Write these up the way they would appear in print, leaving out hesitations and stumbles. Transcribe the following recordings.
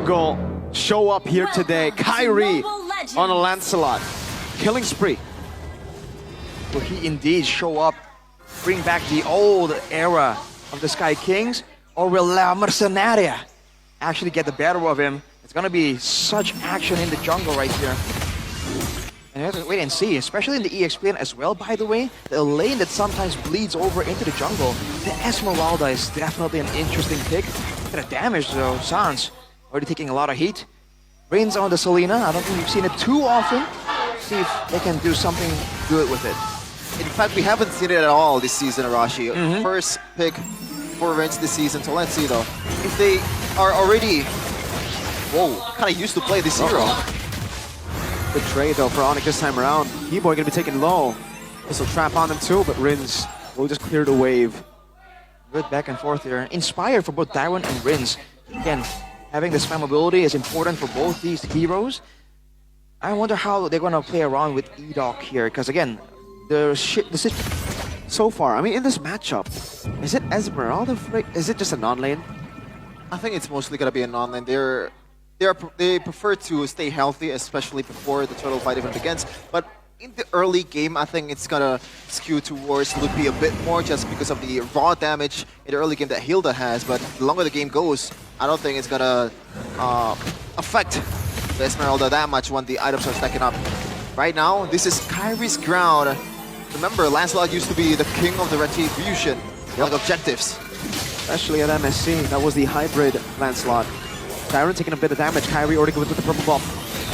jungle show up here today. Kyrie on a Lancelot. Killing spree. Will he indeed show up, bring back the old era of the Sky Kings? Or will La Mercenaria actually get the better of him? It's gonna be such action in the jungle right here. And you have to wait and see, especially in the EX lane as well, by the way. The lane that sometimes bleeds over into the jungle. The Esmeralda is definitely an interesting pick. Look at the damage though, Sans already taking a lot of heat. Rains on the Selena, I don't think we've seen it too often. See if they can do something good with it. In fact, we haven't seen it at all this season, Arashi. First pick for Rins this season, so let's see though. If they are already, kind of used to play this hero. Good trade though for Onic this time around. Keyboy gonna be taken low. This will trap on them too, but Rins will just clear the wave. Good back and forth here. Inspired for both Darwin and Rins. Again, having the spam ability is important for both these heroes. I wonder how they're gonna play around with Edoc here, because again, so far, I mean, in this matchup, is it Esmeralda? Is it just a non-lane? I think it's mostly gonna be a non-lane. They prefer to stay healthy, especially before the turtle fight even begins. But in the early game, I think it's gonna skew towards Lupi a bit more, just because of the raw damage in the early game that Hilda has. But the longer the game goes, I don't think it's gonna affect the Esmeralda that much when the items are stacking up. Right now, this is Kyrie's ground. Remember, Lancelot used to be the king of the retribution, like objectives. Especially at MSC, that was the hybrid Lancelot. Tyron taking a bit of damage. Kyrie already going with the purple buff.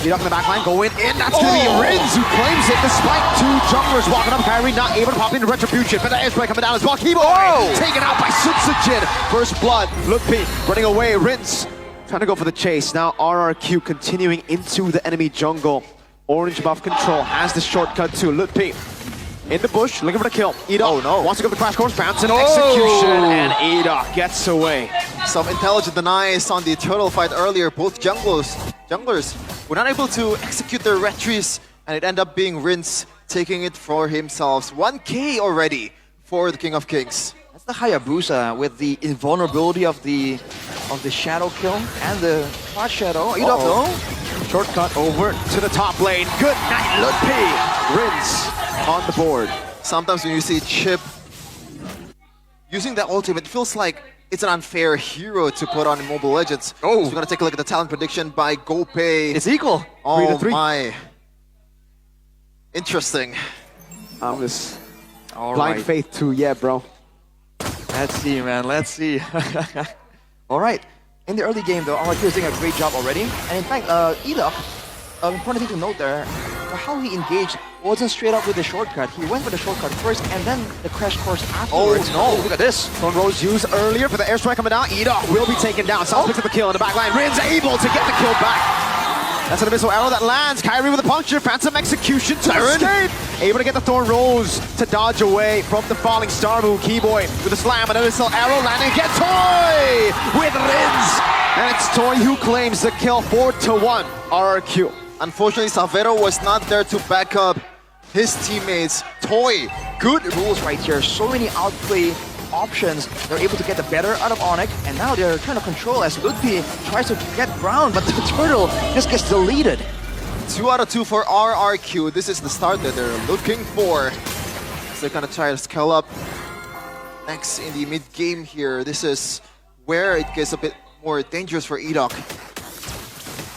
Edoc in the backline, going in. That's going to be Rins who claims it despite two junglers walking up. Kyrie not able to pop into retribution, but the airspray coming down as well. Keyboy taken out by Sutsujin. First blood. Lupi running away. Rins trying to go for the chase. Now RRQ continuing into the enemy jungle. Orange buff control has the shortcut to Lupi. In the bush, looking for the kill. Edoc wants to go for the crash course, bounce and execution, and Edoc gets away. Some intelligent denies on the turtle fight earlier. Both junglers were not able to execute their retries, and it ended up being Rins taking it for himself. 1K already for the King of Kings. That's the Hayabusa with the invulnerability of the shadow kill and the hot shadow. Edoc though. Shortcut over to the top lane. Good night, Lupi. Rins on the board. Sometimes when you see Chip using that ultimate, it feels like it's an unfair hero to put on in Mobile Legends. So we're gonna take a look at the talent prediction by GoPay. It's equal. Oh my. Interesting. I'm just blind faith too, yeah, bro. Let's see, man. Let's see. All right. In the early game, though, RRQ is doing a great job already. And in fact, Edoc, important thing to note there, how he engaged wasn't straight up with the shortcut. He went for the shortcut first and then the crash course afterwards. Oh no, look at this. Thorn Rose used earlier for the airstrike coming down. Edoc will be taken down. Sans picks up the kill in the back line. Rins able to get the kill back. That's an missile arrow that lands. Kyrie with a puncture. Phantom execution to escape. Able to get the Thorn Rose to dodge away from the falling star move. Keyboy with a slam and a missile arrow landing. Get Toy with Rins. And it's Toy who claims the kill 4-1 RRQ. Unfortunately, Salvero was not there to back up his teammates. Toy, good rules right here. So many outplay options. They're able to get the better out of Onic, and now they're trying to control as Lupi tries to get ground, but the turtle just gets deleted. 2 out of 2 for RRQ. This is the start that they're looking for. So they're gonna try to scale up next in the mid game here. This is where it gets a bit more dangerous for Edoc.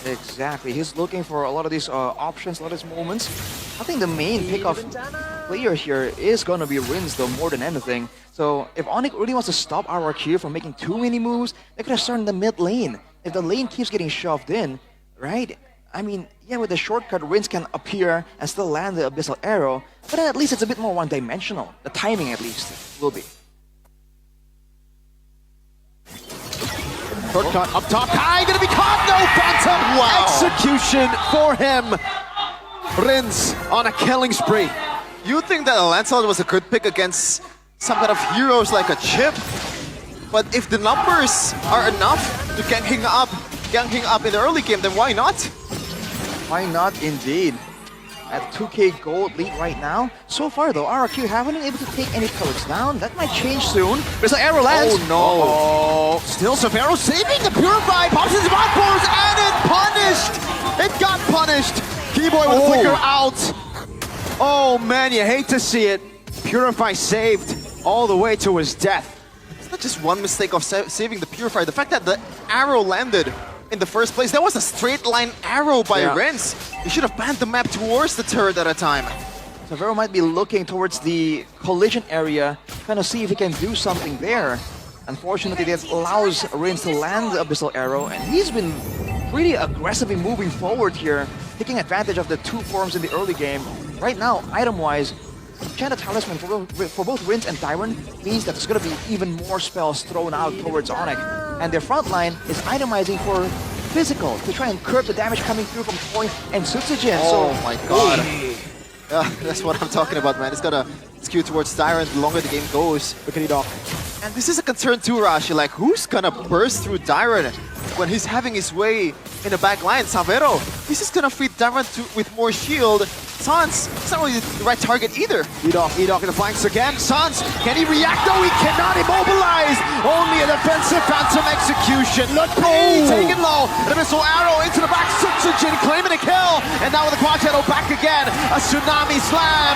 Exactly. He's looking for a lot of these options, a lot of these moments. I think the main pick-off player here is going to be Rins, though, more than anything. So if Onic really wants to stop RRQ from making too many moves, they could have started in the mid lane. If the lane keeps getting shoved in, right? I mean, yeah, with the shortcut, Rins can appear and still land the Abyssal Arrow, but at least it's a bit more one-dimensional. The timing, at least, will be. Shortcut up top. Kai gonna be caught. No, Phantom. Wow. Execution for him. Rins on a killing spree. You think that Lancelot was a good pick against some kind of heroes like a Chip, but if the numbers are enough to gang him up in the early game, then why not? Why not, indeed? At 2K gold lead right now. So far though, RRQ haven't been able to take any pillars down. That might change soon. There's an arrow lands. Oh no. Still Severo saving the Purified. Pops his box and punished. Keyboy with a flicker out. Oh man, you hate to see it. Purify saved all the way to his death. It's not just one mistake of saving the Purifier. The fact that the arrow landed in the first place, that was a straight line arrow by Renz. He should have banned the map towards the turret at a time. So Vero might be looking towards the collision area, kind of see if he can do something there. Unfortunately, that allows Renz to land the Abyssal Arrow, and he's been pretty aggressively moving forward here, taking advantage of the two forms in the early game. Right now, item-wise, Enchanted Talisman for both Renz and Tyron means that there's going to be even more spells thrown out towards Onic. And their front line is itemizing for physical to try and curb the damage coming through from Toy and Sutsujin. Oh my god. That's what I'm talking about, man. It's gonna skew towards Tyron the longer the game goes. Look at Doc. And this is a concern too, Rashi. Like, who's gonna burst through Tyron when he's having his way in the back line? Savero, he's just gonna feed Tyron with more shield. Sans, it's not really the right target either. Edoc in the flanks again. Sans, can he react? No, he cannot immobilize. Only a defensive phantom execution. Look, taken low. An Abyssal Arrow into the back. Sutsujin claiming a kill. And now with the Quad Shadow back again. A Tsunami Slam.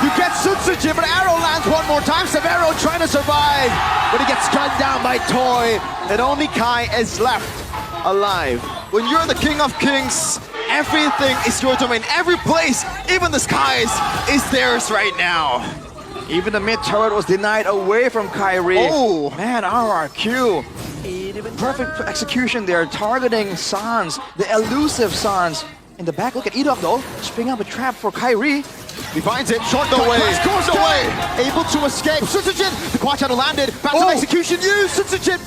You get Sutsujin, but Arrow lands one more time. Severo trying to survive, but he gets gunned down by Toy. And only Kai is left alive. When you're the King of Kings, everything is your domain. Every place, even the skies, is theirs right now. Even the mid turret was denied away from Kyrie. Oh man, RRQ. Perfect execution there, targeting Sans, the elusive Sans. In the back, look at Edoc though, spring up a trap for Kyrie. He finds it, short the way, goes away, able to escape. Sutsujin, the Quad Shadow landed, phantom execution used. Sutsujin,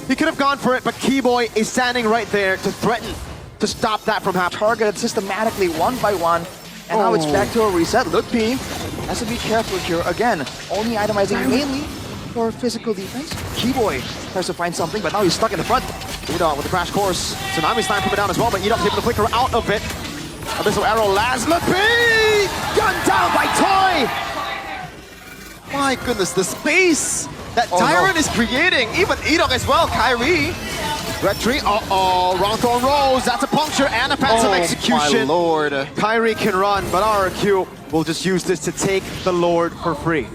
he could have gone for it, but Keyboy is standing right there to threaten to stop that from happening. Targeted systematically one by one, and now it's back to a reset. Look, P has to be careful here. Again, only itemizing mainly for physical defense. Keyboy tries to find something, but now he's stuck in the front. Edoc with the crash course. Tsunami Slam coming down as well, but Edoc's able to flicker out of it. Abyssal Arrow lands. Look, P! Gunned down by Toy! My goodness, the space that Tyron is creating, even Edoc as well, Kyrie. Red tree, wrong thrown rolls. That's a puncture and a phantom execution. My lord. Kyrie can run, but RRQ will just use this to take the Lord for free.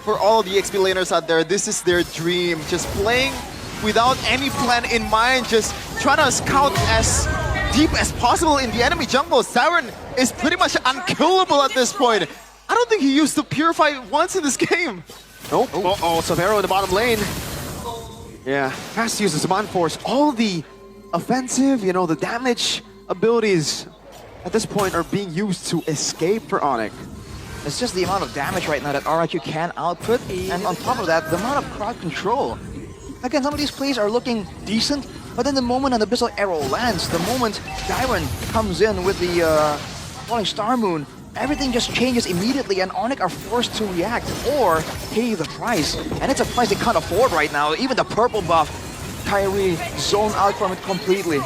For all the XP laners out there, this is their dream. Just playing without any plan in mind, just trying to scout as deep as possible in the enemy jungle. Tyron is pretty much unkillable at this point. I don't think he used to Purify once in this game. Nope. Severo in the bottom lane. Yeah, has to use the Summon Force. All the offensive, the damage abilities at this point are being used to escape for Onic. It's just the amount of damage right now that RRQ can output, and on top of that, the amount of crowd control. Again, some of these plays are looking decent, but then the moment an Abyssal Arrow lands, the moment Tyron comes in with the Falling Star Moon, everything just changes immediately, and Onic are forced to react or pay the price. And it's a price they can't afford right now. Even the purple buff, Kyrie zoned out from it completely.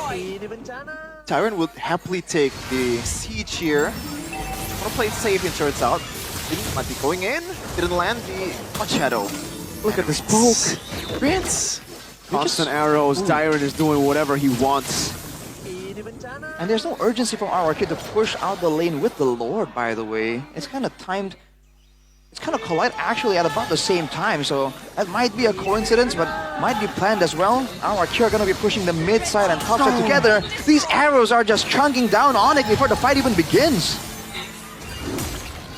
Tyron would happily take the siege here. Want to play it safe, it turns out. Might be going in. Didn't land the Hot Shadow. Look at this poke. Rinse. Constant arrows. Tyron is doing whatever he wants. And there's no urgency from RRQ to push out the lane with the Lord, by the way. It's kind of timed. It's kind of collide actually at about the same time, so that might be a coincidence, but might be planned as well. RRQ are going to be pushing the mid side and top side together. These arrows are just chunking down Onic before the fight even begins.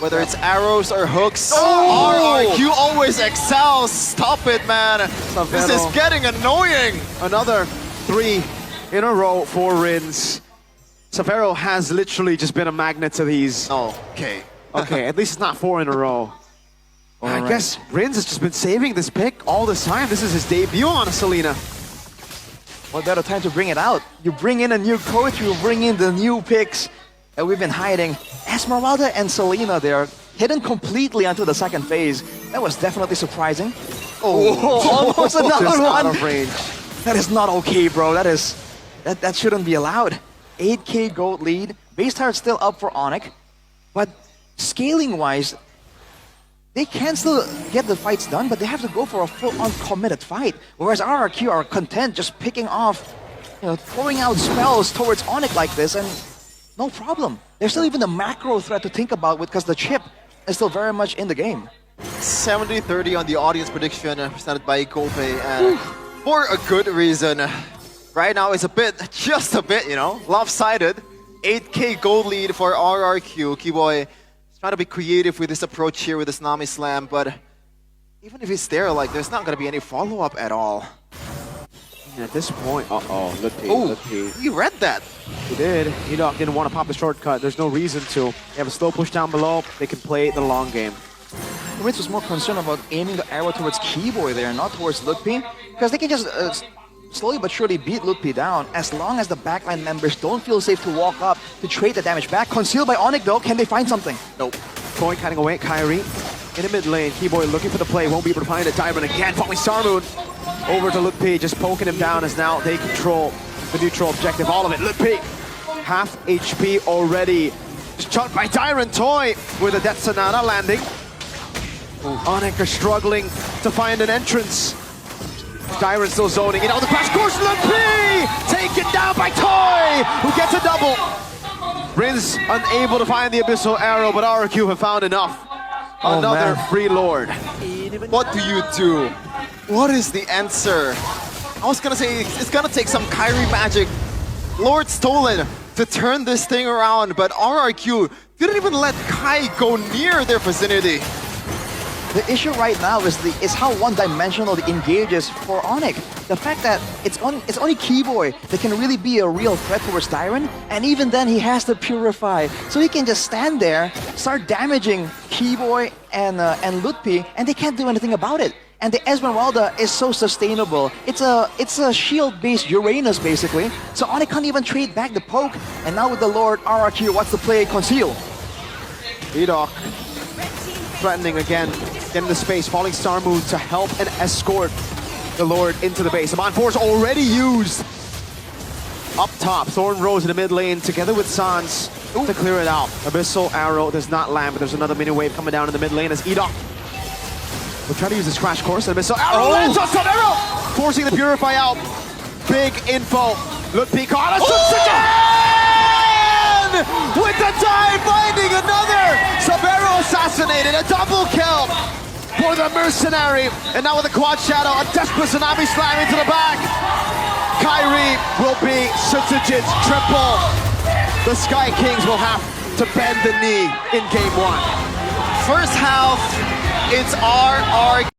Whether it's arrows or hooks, RRQ always excels. Stop it, man. This is getting annoying. Another 3 in a row for Rins. Savero has literally just been a magnet to these. Okay, at least it's not 4 in a row. I guess Rins has just been saving this pick all this time. This is his debut on a Selena. What better time to bring it out? You bring in a new coach, you bring in the new picks that we've been hiding. Esmeralda and Selena there, hidden completely until the second phase. That was definitely surprising. Almost another just one. Out of range. That is not okay, bro. That shouldn't be allowed. 8k gold lead. Base tire's still up for Onic, but scaling-wise, they can still get the fights done, but they have to go for a full-on committed fight. Whereas RRQ are content just picking off throwing out spells towards Onic like this, and no problem. There's still even the macro threat to think about because the chip is still very much in the game. 70-30 on the audience prediction presented by Golpe, and for a good reason. Right now it's just a bit, lopsided. 8K gold lead for RRQ. Keyboy is trying to be creative with his approach here with this Nami Slam, but even if he's there, there's not going to be any follow-up at all. And at this point, Lutpi. Oh, he read that. He did. Enoch didn't want to pop the shortcut. There's no reason to. They have a slow push down below. They can play the long game. Ritz was more concerned about aiming the arrow towards Keyboy there, not towards Lutpi, because they can just slowly but surely beat Lutpi down as long as the backline members don't feel safe to walk up to trade the damage back. Concealed by Onic though, can they find something? Nope. Koi cutting away at Kyrie. In the mid lane, Keyboy looking for the play, won't be able to find it. Diamond again, falling Star Moon. Over to Lutpi, just poking him down as now they control the neutral objective, all of it. Lutpi, half HP already. Just chunked by Tyrant Toy with a Death Sonata landing. Onic are struggling to find an entrance. Tyrant still zoning in on the crash course. Lutpi taken down by Toy, who gets a double. Rin's unable to find the Abyssal Arrow, but RRQ have found enough. Another free Lord. What do you do? What is the answer? I was gonna say it's gonna take some Kyrie magic. Lord stolen to turn this thing around, but RRQ didn't even let Kai go near their vicinity. The issue right now is how one-dimensional the engage is for Onic. The fact that it's only Keyboy that can really be a real threat towards Tyron, and even then he has to purify. So he can just stand there, start damaging Keyboy and Lutpi, and they can't do anything about it. And the Esmeralda is so sustainable. It's a shield-based Uranus basically. So Onic can't even trade back the poke. And now with the Lord, RRQ wants to play Conceal. Edoc threatening again, getting the space, falling Star Moon to help and escort the Lord into the base. Amon 4's already used. Up top, Thorn Rose in the mid lane together with Sans to clear it out. Abyssal Arrow does not land, but there's another mini wave coming down in the mid lane as Edoc will try to use this crash course, and Abyssal Arrow lands on Sabero, forcing the Purify out. Big info. Lutpi caught us again! With the dive, finding another! Sabero assassinated, a double kill for the Mercenary. And now with the quad shadow, a desperate Tsunami Slam into the back. Kyrie will be Sutsujin's triple. The Sky Kings will have to bend the knee in game one. First half, it's RRQ.